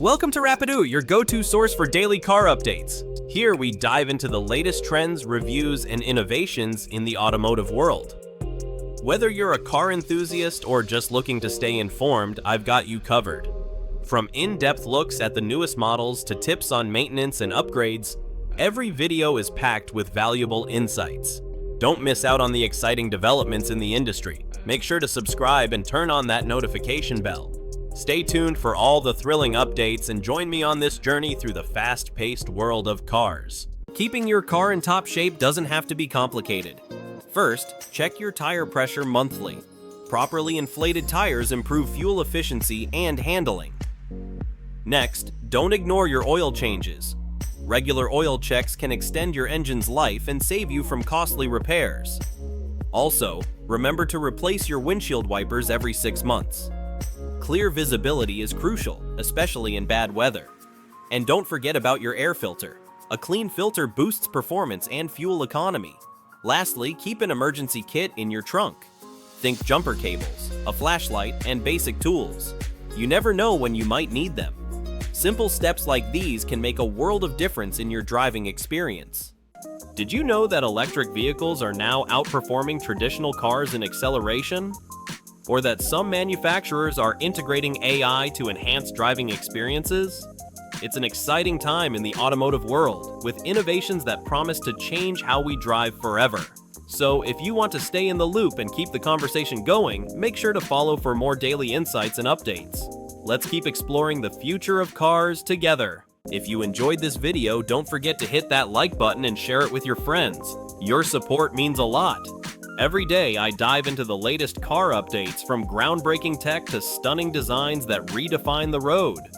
Welcome to Rapidooh, your go-to source for daily car updates. Here we dive into the latest trends, reviews, and innovations in the automotive world. Whether you're a car enthusiast or just looking to stay informed, I've got you covered. From in-depth looks at the newest models to tips on maintenance and upgrades, every video is packed with valuable insights. Don't miss out on the exciting developments in the industry. Make sure to subscribe and turn on that notification bell. Stay tuned for all the thrilling updates and join me on this journey through the fast-paced world of cars. Keeping your car in top shape doesn't have to be complicated. First, check your tire pressure monthly. Properly inflated tires improve fuel efficiency and handling. Next, don't ignore your oil changes. Regular oil checks can extend your engine's life and save you from costly repairs. Also, remember to replace your windshield wipers every 6 months. Clear visibility is crucial, especially in bad weather. And don't forget about your air filter. A clean filter boosts performance and fuel economy. Lastly, keep an emergency kit in your trunk. Think jumper cables, a flashlight, and basic tools. You never know when you might need them. Simple steps like these can make a world of difference in your driving experience. Did you know that electric vehicles are now outperforming traditional cars in acceleration? Or that some manufacturers are integrating AI to enhance driving experiences? It's an exciting time in the automotive world, with innovations that promise to change how we drive forever. So if you want to stay in the loop and keep the conversation going, make sure to follow for more daily insights and updates. Let's keep exploring the future of cars together. If you enjoyed this video, don't forget to hit that like button and share it with your friends. Your support means a lot. Every day, I dive into the latest car updates, from groundbreaking tech to stunning designs that redefine the road.